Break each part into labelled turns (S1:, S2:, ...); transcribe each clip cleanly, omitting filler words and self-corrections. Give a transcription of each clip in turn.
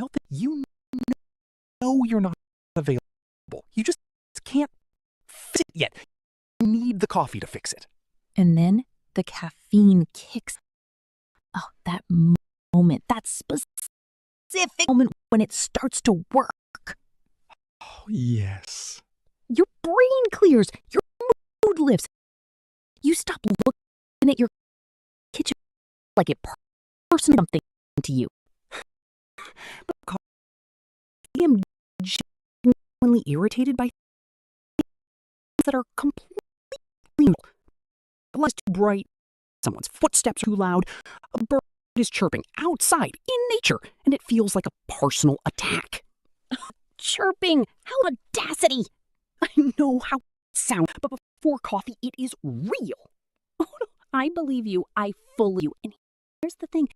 S1: health, you know you're not available. You just can't fix it yet. You need the coffee to fix it.
S2: And then the caffeine kicks. Oh, that moment, that specific moment when it starts to work.
S1: Oh, yes.
S2: Your brain clears, your mood lifts. You stop looking at your kitchen like it personally something to you. I am genuinely irritated by things that are completely real. The light's too bright, someone's footsteps are too loud, a bird is chirping outside in nature, and it feels like a personal attack. Chirping! How audacity! I know how it sounds, but before coffee, it is real. Oh, no, I believe you. I fully you. And here's the thing.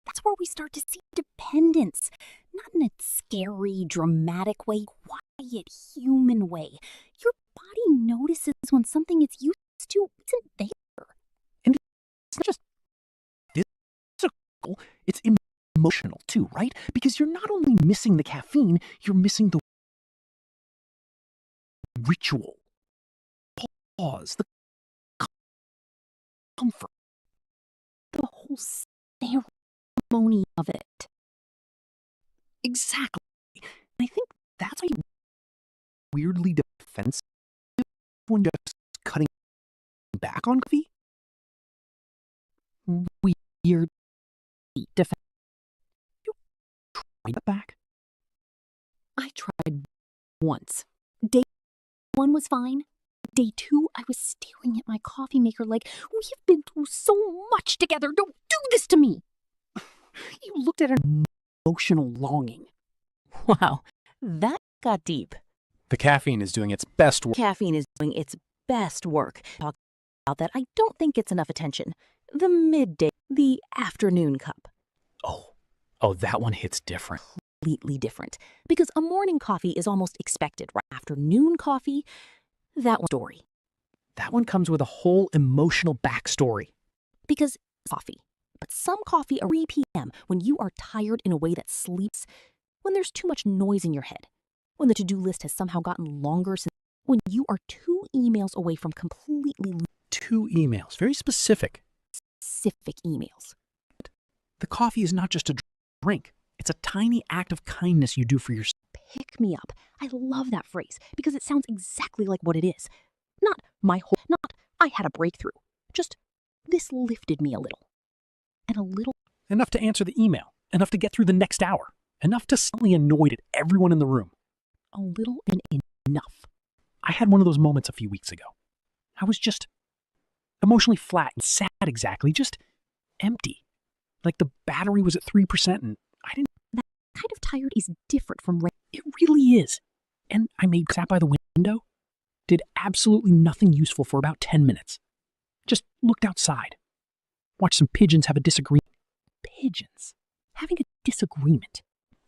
S2: That's where we start to see dependence. Not in a scary, dramatic way, quiet, human way. Your body notices when something it's used to isn't there.
S1: And it's not just physical, it's emotional too, right? Because you're not only missing the caffeine, you're missing the ritual, pause, the comfort,
S2: the whole ceremony of it.
S1: Exactly. I think that's why you're weirdly defensive when you're just cutting back on coffee.
S2: Weird defensive.
S1: You tried that back?
S2: I tried once. Day 1 was fine. Day 2, I was staring at my coffee maker like, we have been through so much together. Don't do this to me.
S1: You looked at an emotional longing.
S2: Wow, that got deep.
S1: The caffeine is doing its best work.
S2: Caffeine is doing its best work. Talk about that. I don't think gets enough attention. The midday, the afternoon cup.
S1: Oh, that one hits different.
S2: Completely different. Because a morning coffee is almost expected, right? Afternoon coffee, that one story.
S1: That one comes with a whole emotional backstory.
S2: Because coffee. But some coffee at 3 p.m. when you are tired in a way that sleeps, when there's too much noise in your head, when the to-do list has somehow gotten longer, when you are 2 emails away from completely
S1: 2 emails, very specific
S2: emails.
S1: The coffee is not just a drink. It's a tiny act of kindness you do for yourself.
S2: Pick me up. I love that phrase because it sounds exactly like what it is. Not I had a breakthrough. Just this lifted me a little. And a little.
S1: Enough to answer the email. Enough to get through the next hour. Enough to suddenly annoyed at everyone in the room.
S2: A little and enough.
S1: I had one of those moments a few weeks ago. I was just emotionally flat and sad exactly, just empty. Like the battery was at 3% and I didn't...
S2: That kind of tired is different from...
S1: It really is. And I sat by the window, did absolutely nothing useful for about 10 minutes. Just looked outside. Watched some pigeons have a disagreement. Pigeons having a disagreement.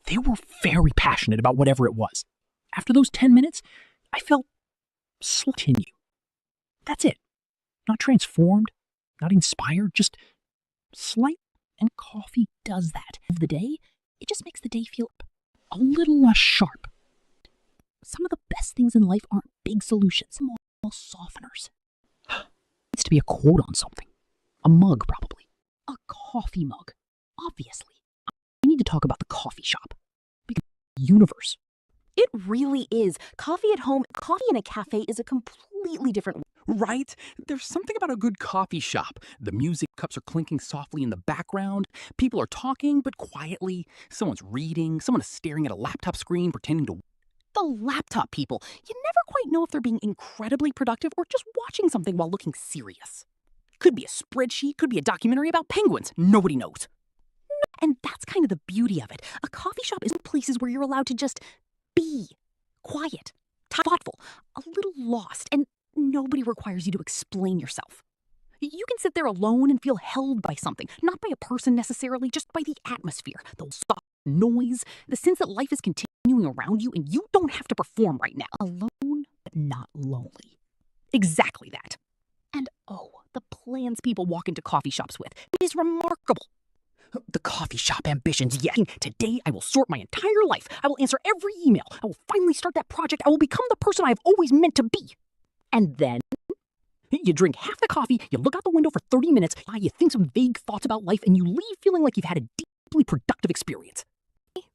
S1: They were very passionate about whatever it was. After those 10 minutes, I felt continue. That's it. Not transformed, not inspired, just slight. And coffee does that. Of the day, it just makes the day feel a little less sharp. Some of the best things in life aren't big solutions, small softeners. It needs to be a quote on something. A mug, probably. A coffee mug. Obviously. I need to talk about the coffee shop. Because the universe.
S2: It really is. Coffee at home, coffee in a cafe is a completely different...
S3: Right? There's something about a good coffee shop. The music cups are clinking softly in the background. People are talking, but quietly. Someone's reading. Someone is staring at a laptop screen, pretending to...
S2: The laptop people. You never quite know if they're being incredibly productive or just watching something while looking serious.
S3: Could be a spreadsheet, could be a documentary about penguins. Nobody knows.
S2: And that's kind of the beauty of it. A coffee shop isn't places where you're allowed to just be quiet, thoughtful, a little lost, and nobody requires you to explain yourself. You can sit there alone and feel held by something, not by a person necessarily, just by the atmosphere, the soft noise, the sense that life is continuing around you and you don't have to perform right now. Alone, but not lonely. Exactly that. And oh, the plans people walk into coffee shops with. It is remarkable.
S1: The coffee shop ambitions, yes. Today I will sort my entire life. I will answer every email. I will finally start that project. I will become the person I have always meant to be.
S2: And then?
S1: You drink half the coffee, you look out the window for 30 minutes, you think some vague thoughts about life, and you leave feeling like you've had a deeply productive experience.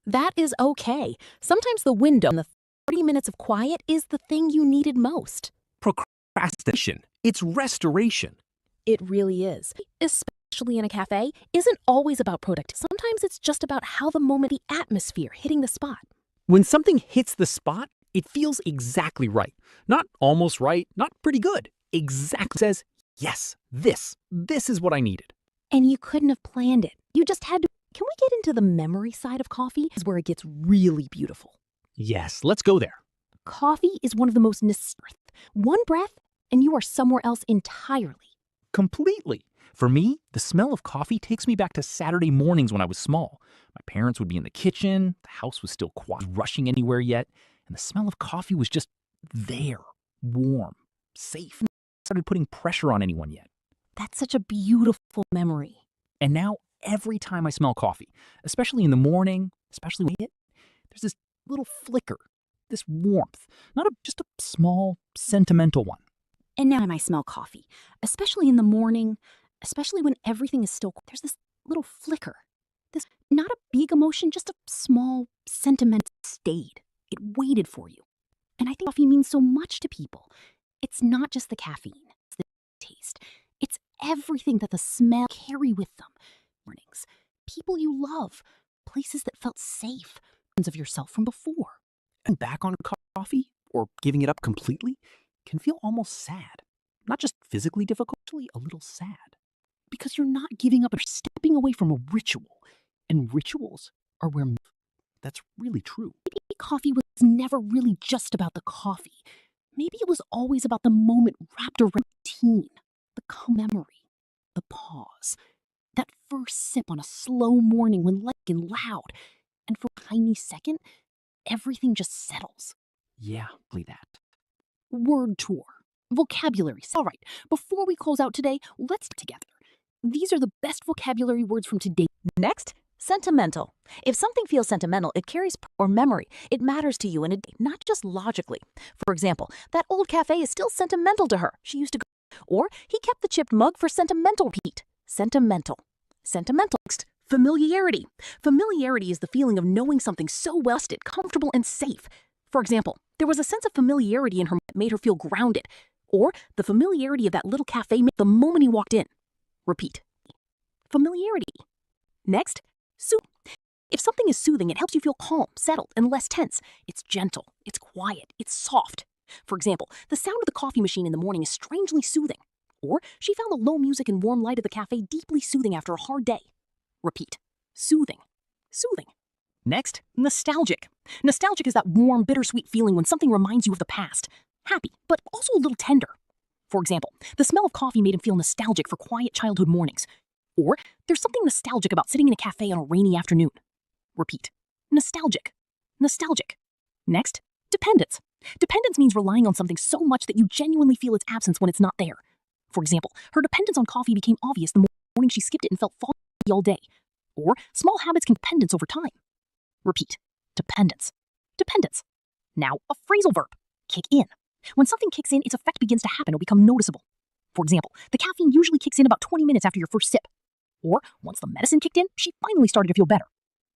S2: That is okay. Sometimes the window and the 30 minutes of quiet is the thing you needed most.
S3: Procrastination. It's restoration.
S2: It really is. Especially in a cafe, isn't always about productivity. Sometimes it's just about how the moment, the atmosphere hitting the spot.
S3: When something hits the spot, it feels exactly right. Not almost right, not pretty good. Exactly says, yes, this is what I needed.
S2: And you couldn't have planned it. You just had to. Can we get into the memory side of coffee? Is where it gets really beautiful.
S3: Yes, let's go there.
S2: Coffee is one of the most one breath, and you are somewhere else entirely.
S3: Completely. For me, the smell of coffee takes me back to Saturday mornings when I was small. My parents would be in the kitchen, the house was still quiet, rushing anywhere yet, and the smell of coffee was just there, warm, safe. Started putting pressure on anyone yet.
S2: That's such a beautiful memory.
S3: And now, every time I smell coffee, especially in the morning, especially when there's this little flicker, this warmth, not just a small, sentimental one.
S2: And now I smell coffee, especially in the morning, especially when everything is still quiet. There's this little flicker. This, not a big emotion, just a small sentiment stayed. It waited for you. And I think coffee means so much to people. It's not just the caffeine, it's the taste. It's everything that the smell carry with them. Mornings, people you love, places that felt safe, of yourself from before.
S3: And back on coffee, or giving it up completely, can feel almost sad. Not just physically difficult, actually a little sad. Because you're not giving up, you're stepping away from a ritual. And rituals are where that's really true.
S2: Maybe coffee was never really just about the coffee. Maybe it was always about the moment wrapped around routine, the memory, the pause, that first sip on a slow morning when light and loud, and for a tiny second, everything just settles.
S3: Yeah, play that.
S2: Word tour, vocabulary. All right, before we close out today, let's get together. These are the best vocabulary words from today.
S4: Next, sentimental. If something feels sentimental, it carries or memory. It matters to you and it not just logically. For example, that old cafe is still sentimental to her. She used to go. Or he kept the chipped mug for sentimental repeat. Sentimental. Sentimental. Next, familiarity. Familiarity is the feeling of knowing something so well, comfortable and safe. For example, there was a sense of familiarity in her that made her feel grounded. Or the familiarity of that little cafe the moment he walked in. Repeat. Familiarity. Next, soothing. If something is soothing, it helps you feel calm, settled, and less tense. It's gentle, it's quiet, it's soft. For example, the sound of the coffee machine in the morning is strangely soothing. Or she found the low music and warm light of the cafe deeply soothing after a hard day. Repeat. Soothing. Soothing. Next, nostalgic. Nostalgic is that warm, bittersweet feeling when something reminds you of the past. Happy, but also a little tender. For example, the smell of coffee made him feel nostalgic for quiet childhood mornings. Or there's something nostalgic about sitting in a cafe on a rainy afternoon. Repeat. Nostalgic. Nostalgic. Next, dependence. Dependence means relying on something so much that you genuinely feel its absence when it's not there. For example, her dependence on coffee became obvious the morning she skipped it and felt foggy all day. Or small habits can dependence over time. Repeat. Dependence. Dependence. Now, a phrasal verb. Kick in. When something kicks in, its effect begins to happen or become noticeable. For example, the caffeine usually kicks in about 20 minutes after your first sip. Or, once the medicine kicked in, she finally started to feel better.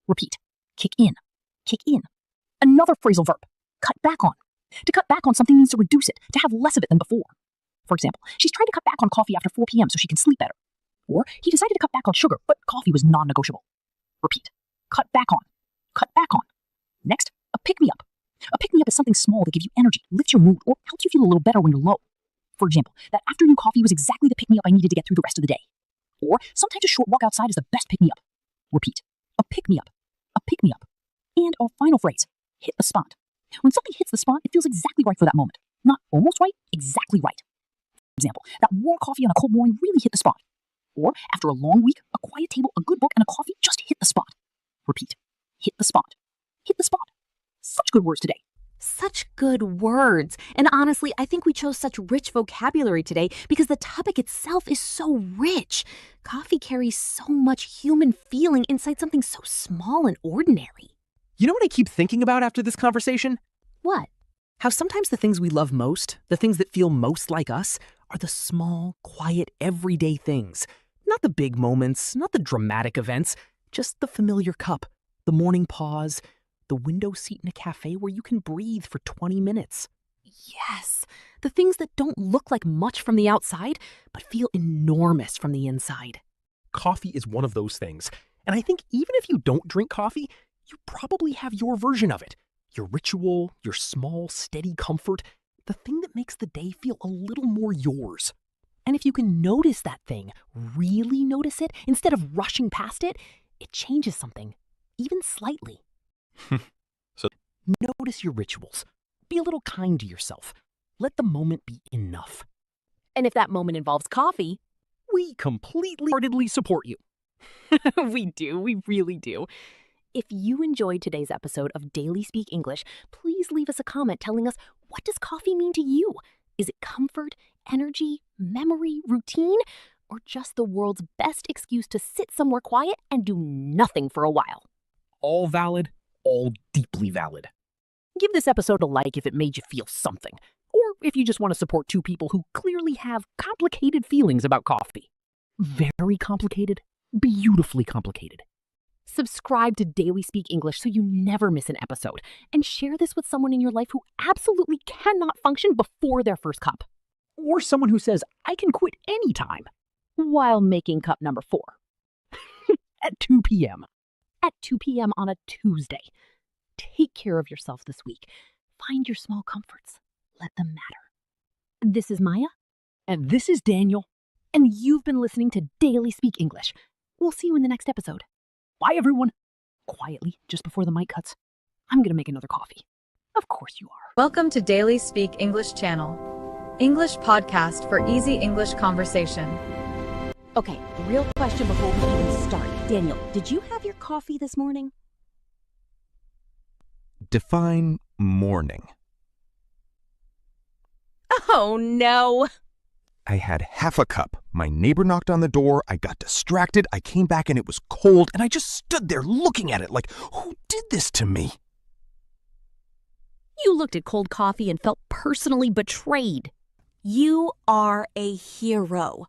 S4: Repeat. Kick in. Kick in. Another phrasal verb. Cut back on. To cut back on something means to reduce it, to have less of it than before. For example, she's trying to cut back on coffee after 4 p.m. so she can sleep better. Or, he decided to cut back on sugar, but coffee was non-negotiable. Repeat. Cut back on. Cut back on. Next, a pick-me-up. A pick-me-up is something small that gives you energy, lifts your mood, or helps you feel a little better when you're low. For example, that afternoon coffee was exactly the pick-me-up I needed to get through the rest of the day. Or, sometimes a short walk outside is the best pick-me-up. Repeat. A pick-me-up. A pick-me-up. And our final phrase. Hit the spot. When something hits the spot, it feels exactly right for that moment. Not almost right, exactly right. For example, that warm coffee on a cold morning really hit the spot. Or, after a long week, a quiet table, a good book, and a coffee just hit the spot. Repeat. Hit the spot. Hit the spot. Such good words today. Such
S2: good words. And honestly, I think we chose such rich vocabulary today because the topic itself is so rich. Coffee carries so much human feeling inside something so small and ordinary.
S1: You know what I keep thinking about after this conversation?
S2: What?
S1: How sometimes the things we love most, the things that feel most like us, are the small, quiet, everyday things. Not the big moments, not the dramatic events, just the familiar cup, the morning pause, the window seat in a cafe where you can breathe for 20 minutes.
S2: Yes, the things that don't look like much from the outside, but feel enormous from the inside.
S1: Coffee is one of those things, and I think even if you don't drink coffee, you probably have your version of it. Your ritual, your small, steady comfort, the thing that makes the day feel a little more yours. And if you can notice that thing, really notice it, instead of rushing past it, it changes something, even slightly. Notice your rituals. Be a little kind to yourself. Let the moment be enough.
S2: And if that moment involves coffee,
S1: We completely heartedly support you.
S2: we really do. If you enjoyed today's episode of Daily Speak English, please leave us a comment telling us, what does coffee mean to you? Is it comfort, energy, memory, routine, or just the world's best excuse to sit somewhere quiet and do nothing for a while?
S1: All valid, all deeply valid. Give this episode a like if it made you feel something, or if you just want to support two people who clearly have complicated feelings about coffee. Very complicated, beautifully complicated.
S2: Subscribe to Daily Speak English so you never miss an episode, and share this with someone in your life who absolutely cannot function before their first cup.
S1: Or someone who says, I can quit anytime,
S2: While making cup number 4.
S1: at 2 p.m.
S2: At 2 p.m. on a Tuesday. Take care of yourself this week. Find your small comforts. Let them matter. This is Maya.
S1: And this is Daniel.
S2: And you've been listening to Daily Speak English. We'll see you in the next episode.
S1: Bye, everyone. Quietly, just before the mic cuts, I'm going to make another coffee. Of course you are.
S5: Welcome to Daily Speak English channel, English podcast for easy English conversation.
S4: Okay, real question before we even start. Daniel, did you have your coffee this morning?
S6: Define morning.
S2: Oh no!
S6: I had half a cup. My neighbor knocked on the door. I got distracted. I came back and it was cold, and I just stood there looking at it like, who did this to me?
S2: You looked at cold coffee and felt personally betrayed.
S4: You are a hero.